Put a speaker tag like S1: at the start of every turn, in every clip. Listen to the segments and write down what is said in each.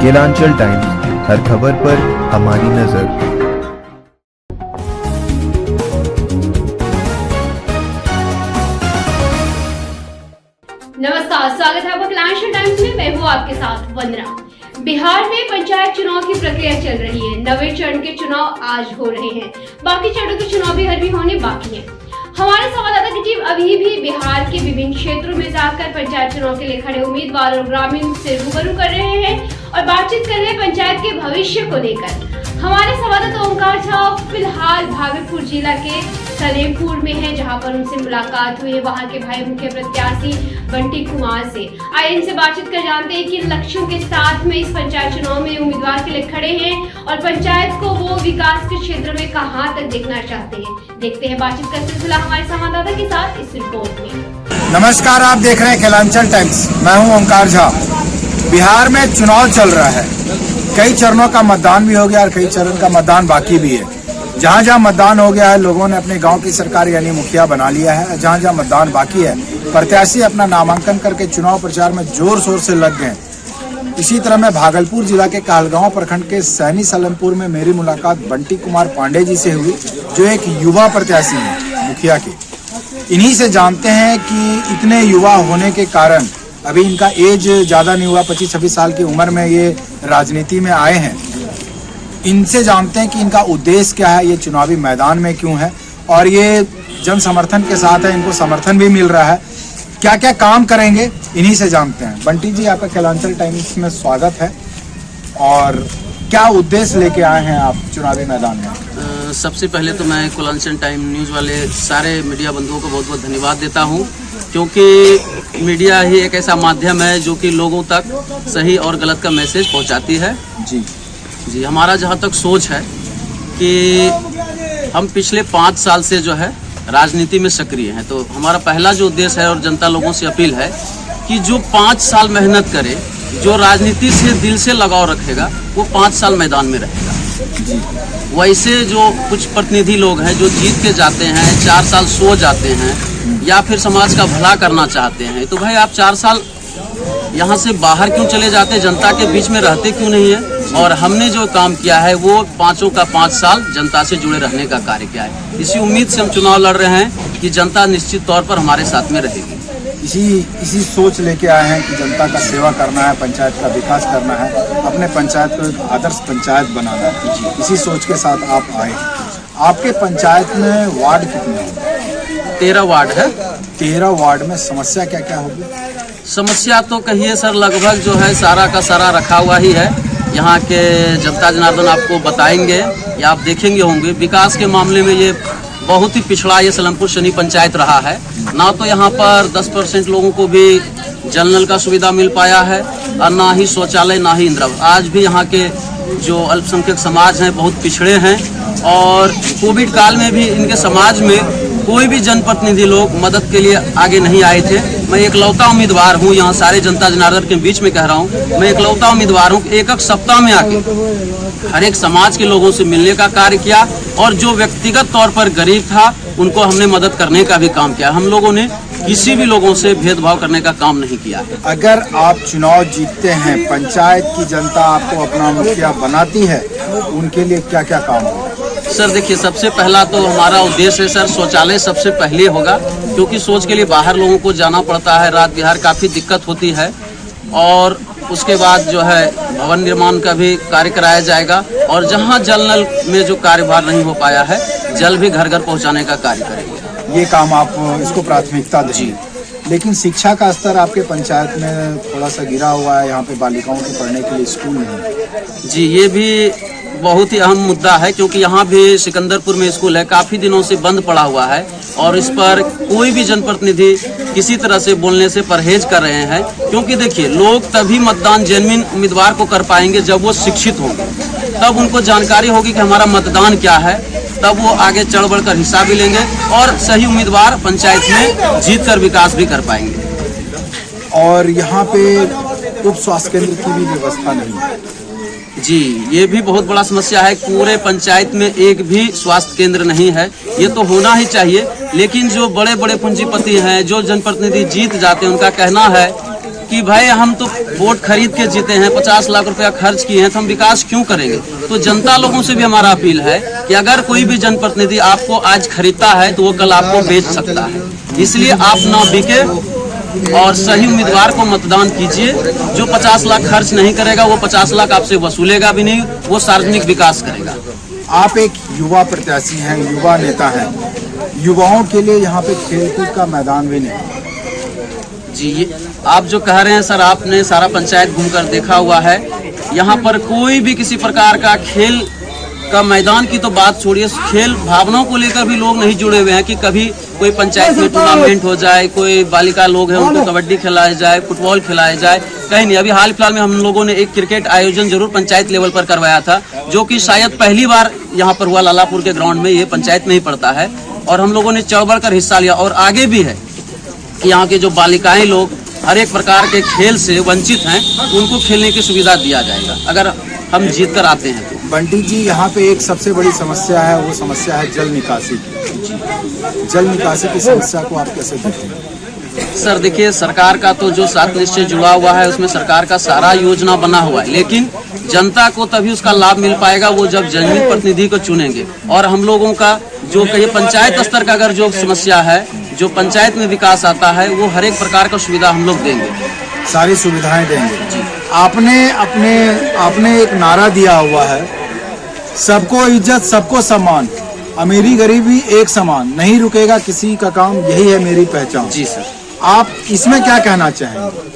S1: Kelanchal times, हर खबर पर हमारी नजर।
S2: नमस्कार, स्वागत है आपका केलांचल टाइम्स में। मैं हूँ आपके साथ वंदना। बिहार में पंचायत चुनाव की प्रक्रिया चल रही है। नवे चरण के चुनाव आज हो रहे हैं, बाकी चरणों के चुनाव भी अभी होने बाकी हैं। हमारे संवाददाता की टीम अभी भी बिहार के विभिन्न क्षेत्रों में जाकर पंचायत चुनाव के लिए खड़े उम्मीदवार और ग्रामीण से रूबरू कर रहे हैं और बातचीत कर रहे हैं पंचायत के भविष्य को लेकर। हमारे संवाददाता ओमकार झा फिलहाल भागलपुर जिला के सलेमपुर में है, जहां पर उनसे मुलाकात हुई है वहां के भाई मुख्य प्रत्याशी बंटी कुमार से। आइए इनसे बातचीत कर जानते हैं कि लक्ष्यों के साथ में इस पंचायत चुनाव में उम्मीदवार के लिए खड़े हैं और पंचायत को वो विकास के क्षेत्र में कहां तक देखना चाहते हैं। देखते हैं बातचीत का सिलसिला हमारे संवाददाता के साथ इस रिपोर्ट में।
S3: नमस्कार, आप देख रहे हैं केलांचल टाइम्स। मैं हूं ओमकार झा। बिहार में चुनाव चल रहा है, कई चरणों का मतदान भी हो गया और कई चरण का मतदान बाकी भी है। जहां जहां मतदान हो गया है, लोगों ने अपने गांव की सरकार यानी मुखिया बना लिया है। जहां जहां मतदान बाकी है, प्रत्याशी अपना नामांकन करके चुनाव प्रचार में जोर शोर से लग गए। इसी तरह मैं भागलपुर जिला के कहलगांव प्रखंड के सैनी सलेमपुर में मेरी मुलाकात बंटी कुमार पांडे जी से हुई, जो एक युवा प्रत्याशी है मुखिया के। इन्हीं से जानते हैं कि इतने युवा होने के कारण, अभी इनका एज ज़्यादा नहीं हुआ, 25-26 साल की उम्र में ये राजनीति में आए हैं। इनसे जानते हैं कि इनका उद्देश्य क्या है, ये चुनावी मैदान में क्यों है और ये जन समर्थन के साथ है, इनको समर्थन भी मिल रहा है। क्या क्या काम करेंगे, इन्हीं से जानते हैं। बंटी जी, आपका केलांचल टाइम्स में स्वागत है। और क्या उद्देश्य लेके आए हैं आप चुनावी मैदान में?
S4: सबसे पहले तो मैं केलांचल टाइम न्यूज़ वाले सारे मीडिया बंधुओं को बहुत बहुत धन्यवाद देता हूं, क्योंकि मीडिया ही एक ऐसा माध्यम है जो कि लोगों तक सही और गलत का मैसेज पहुंचाती है। जी, हमारा जहां तक सोच है कि हम पिछले 5 साल से जो है राजनीति में सक्रिय हैं, तो हमारा पहला जो उद्देश्य है और जनता लोगों से अपील है कि जो 5 साल मेहनत करे, जो राजनीति से दिल से लगाव रखेगा, वो 5 साल मैदान में रहेगा। वैसे जो कुछ प्रतिनिधि लोग हैं जो जीत के जाते हैं, 4 साल सो जाते हैं या फिर समाज का भला करना चाहते हैं, तो भाई आप 4 साल यहाँ से बाहर क्यों चले जाते, जनता के बीच में रहते क्यों नहीं है? और हमने जो काम किया है वो 5 का 5 साल जनता से जुड़े रहने का कार्य किया है। इसी उम्मीद से हम चुनाव लड़ रहे हैं कि जनता निश्चित तौर पर हमारे साथ में रहेगी।
S3: इसी सोच लेके आए हैं कि जनता का सेवा करना है, पंचायत का विकास करना है, अपने पंचायत को एक आदर्श पंचायत बनाना है। इसी सोच के साथ आप आए। आपके पंचायत में वार्ड कितने हैं?
S4: 13 वार्ड है।
S3: 13 वार्ड में समस्या क्या क्या होगी?
S4: समस्या तो कहिए सर, लगभग जो है सारा का सारा रखा हुआ ही है। यहाँ के जनता जनार्दन आपको बताएंगे या आप देखेंगे होंगे, विकास के मामले में ये बहुत ही पिछड़ा ये सलेमपुर शनी पंचायत रहा है। ना तो यहाँ पर 10% लोगों को भी जल नल का सुविधा मिल पाया है और ना ही शौचालय, ना ही इंदिरा। आज भी यहाँ के जो अल्पसंख्यक समाज हैं बहुत पिछड़े हैं और कोविड काल में भी इनके समाज में कोई भी जनप्रतिनिधि लोग मदद के लिए आगे नहीं आए थे। मैं एकलौता उम्मीदवार हूँ, यहाँ सारे जनता जनार्दन के बीच में कह रहा हूँ, मैं एकलौता उम्मीदवार हूँ। एक सप्ताह में आके हर एक समाज के लोगों से मिलने का कार्य किया और जो व्यक्तिगत तौर पर गरीब था उनको हमने मदद करने का भी काम किया। हम लोगों ने किसी भी लोगों से भेदभाव करने का काम नहीं किया है।
S3: अगर आप चुनाव जीतते हैं, पंचायत की जनता आपको अपना मुखिया बनाती है, उनके लिए क्या क्या काम होगा?
S4: सर देखिए, सबसे पहला तो हमारा उद्देश्य है सर, शौचालय सबसे पहले होगा, क्योंकि शौच के लिए बाहर लोगों को जाना पड़ता है, रात बिहार काफ़ी दिक्कत होती है। और उसके बाद जो है भवन निर्माण का भी कार्य कराया जाएगा और जहां जल नल में जो कार्यभार नहीं हो पाया है, जल भी घर घर पहुंचाने का कार्य करेंगे।
S3: ये काम आप इसको प्राथमिकता देंगे। लेकिन शिक्षा का स्तर आपके पंचायत में थोड़ा सा गिरा हुआ है, यहाँ पे बालिकाओं के पढ़ने के लिए स्कूल नहीं।
S4: जी, ये भी बहुत ही अहम मुद्दा है, क्योंकि यहाँ भी सिकंदरपुर में स्कूल है, काफ़ी दिनों से बंद पड़ा हुआ है और इस पर कोई भी जनप्रतिनिधि किसी तरह से बोलने से परहेज कर रहे हैं। क्योंकि देखिए, लोग तभी मतदान जेन्युइन उम्मीदवार को कर पाएंगे जब वो शिक्षित होंगे, तब उनको जानकारी होगी कि हमारा मतदान क्या है, तब वो आगे चढ़ बढ़ कर हिस्सा भी लेंगे और सही उम्मीदवार पंचायत में जीत कर विकास भी कर पाएंगे।
S3: और यहाँ पे उप स्वास्थ्य केंद्र की भी व्यवस्था नहीं है।
S4: जी, ये भी बहुत बड़ा समस्या है। पूरे पंचायत में एक भी स्वास्थ्य केंद्र नहीं है। ये तो होना ही चाहिए, लेकिन जो बड़े बड़े पूंजीपति हैं, जो जनप्रतिनिधि जीत जाते हैं, उनका कहना है कि भाई हम तो वोट खरीद के जीते हैं, 50 लाख रुपया खर्च किए हैं, तो हम विकास क्यों करेंगे। तो जनता लोगों से भी हमारा अपील है कि अगर कोई भी जनप्रतिनिधि आपको आज खरीदता है तो वो कल आपको बेच सकता है, इसलिए आप ना बिके और सही उम्मीदवार को मतदान कीजिए। जो 50 लाख खर्च नहीं करेगा वो 50 लाख आपसे वसूलेगा भी नहीं, वो सार्वजनिक विकास करेगा।
S3: आप एक युवा प्रत्याशी हैं, युवा नेता हैं, युवाओं के लिए यहाँ पे खेलकूद का मैदान भी नहीं।
S4: जी, ये आप जो कह रहे हैं सर, आपने सारा पंचायत घूमकर देखा हुआ है, यहाँ पर कोई भी किसी प्रकार का खेल का मैदान की तो बात छोड़िए, खेल भावनाओं को लेकर भी लोग नहीं जुड़े हुए हैं कि कभी कोई पंचायत में टूर्नामेंट हो जाए, कोई बालिका लोग हैं उनको कबड्डी खिलाया जाए, फुटबॉल खिलाया जाए, कहीं नहीं। अभी हाल फिलहाल में हम लोगों ने एक क्रिकेट आयोजन जरूर पंचायत लेवल पर करवाया था, जो कि शायद पहली बार यहाँ पर हुआ, लालापुर के ग्राउंड में, ये पंचायत में ही पड़ता है, और हम लोगों ने चढ़ बढ़ कर हिस्सा लिया। और आगे भी है कि यहाँ के जो बालिकाएं लोग हर एक प्रकार के खेल से वंचित हैं, उनको खेलने की सुविधा दिया जाएगा अगर हम जीत कर आते हैं तो।
S3: बंटी जी, यहाँ पे एक सबसे बड़ी समस्या है, वो समस्या है जल निकासी की। जल निकासी की समस्या को आप कैसे देखते हैं?
S4: सर देखिए, सरकार का तो जो 7 निश्चय जुड़ा हुआ है उसमें सरकार का सारा योजना बना हुआ है, लेकिन जनता को तभी उसका लाभ मिल पाएगा वो जब जनहित प्रतिनिधि को चुनेंगे। और हम लोगों का जो कहीं पंचायत स्तर का अगर जो समस्या है, जो पंचायत में विकास आता है, वो हर एक प्रकार का सुविधा हम लोग देंगे,
S3: सारी सुविधाएं देंगे जी। आपने एक नारा दिया हुआ है, सबको इज्जत सबको सम्मान, अमीरी गरीबी एक समान, नहीं रुकेगा किसी का काम, यही है मेरी पहचान।
S4: जी सर।
S3: आप इसमें क्या कहना चाहेंगे?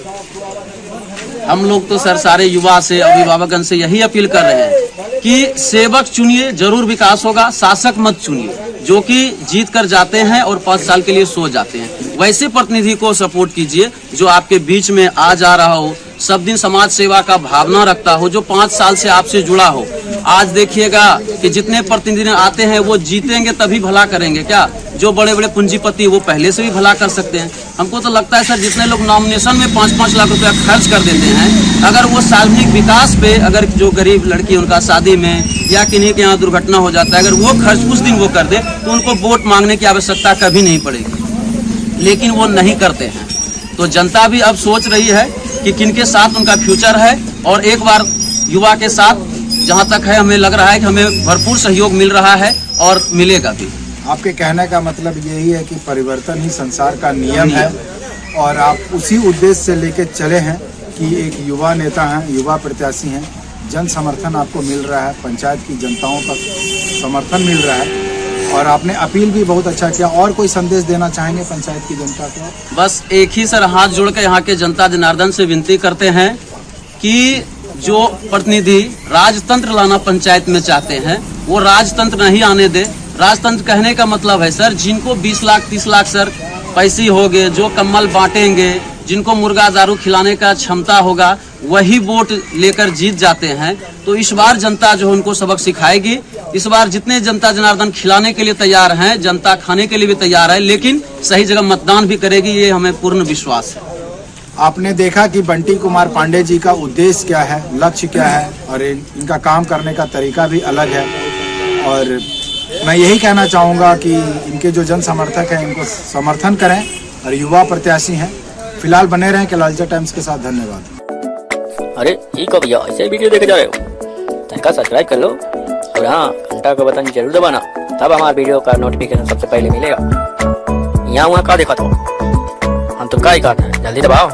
S4: हम लोग तो सर सारे युवा से, अभिभावकगण से यही अपील कर रहे हैं कि सेवक चुनिए, जरूर विकास होगा, शासक मत चुनिए जो कि जीत कर जाते हैं और 5 साल के लिए सो जाते हैं। वैसे प्रतिनिधि को सपोर्ट कीजिए जो आपके बीच में आ जा रहा हो, सब दिन समाज सेवा का भावना रखता हो, जो 5 साल से आपसे जुड़ा हो। आज देखिएगा कि जितने प्रतिनिधि आते हैं वो जीतेंगे तभी भला करेंगे क्या? जो बड़े बड़े पूंजीपति वो पहले से भी भला कर सकते हैं। हमको तो लगता है सर, जितने लोग नॉमिनेशन में 5-5 लाख रुपया खर्च कर देते हैं, अगर वो सार्वजनिक विकास पे, अगर जो गरीब लड़की उनका शादी में या किन्हीं के यहाँ दुर्घटना हो जाता है, अगर वो खर्च उस दिन वो कर दे तो उनको वोट मांगने की आवश्यकता कभी नहीं पड़ेगी, लेकिन वो नहीं करते हैं। तो जनता भी अब सोच रही है कि किनके साथ उनका फ्यूचर है, और एक बार युवा के साथ जहाँ तक है हमें लग रहा है कि हमें भरपूर सहयोग मिल रहा है और मिलेगा भी।
S3: आपके कहने का मतलब यही है कि परिवर्तन ही संसार का नियम है, और आप उसी उद्देश्य से लेके चले हैं कि एक युवा नेता हैं, युवा प्रत्याशी हैं, जन समर्थन आपको मिल रहा है, पंचायत की जनताओं का समर्थन मिल रहा है, और आपने अपील भी बहुत अच्छा किया। और कोई संदेश देना चाहेंगे पंचायत की जनता को?
S4: बस एक ही सर, हाथ जोड़ के यहाँ के जनता जनार्दन से विनती करते हैं कि जो प्रतिनिधि राजतंत्र लाना पंचायत में चाहते हैं वो राजतंत्र नहीं आने दे। राजतंत्र कहने का मतलब है सर, जिनको 20 लाख 30 लाख सर पैसे होंगे, जो कम्बल बांटेंगे, जिनको मुर्गा दारू खिलाने का क्षमता होगा, वही वोट लेकर जीत जाते हैं। तो इस बार जनता जो उनको सबक सिखाएगी। इस बार जितने जनता जनार्दन खिलाने के लिए तैयार हैं, जनता खाने के लिए भी तैयार है, लेकिन सही जगह मतदान भी करेगी, ये हमें पूर्ण विश्वास है।
S3: आपने देखा कि बंटी कुमार पांडे जी का उद्देश्य क्या है, लक्ष्य क्या है, और इनका काम करने का तरीका भी अलग है। और मैं यही कहना चाहूँगा कि इनके जो जन समर्थक हैं इनको समर्थन करें, और युवा प्रत्याशी हैं। फिलहाल बने रहें कलालचा टाइम्स के साथ। धन्यवाद।
S5: अरे ठीक हो भैया, ऐसे वीडियो देखे जा रहे हो, तनिका सब्सक्राइब कर लो, और हाँ, घंटा का बटन जरूर दबाना, तब हमारे वीडियो का नोटिफिकेशन सबसे पहले मिलेगा। यहाँ वहाँ का देखा तो हम तो क्या ही कहते हैं, जल्दी दबाओ।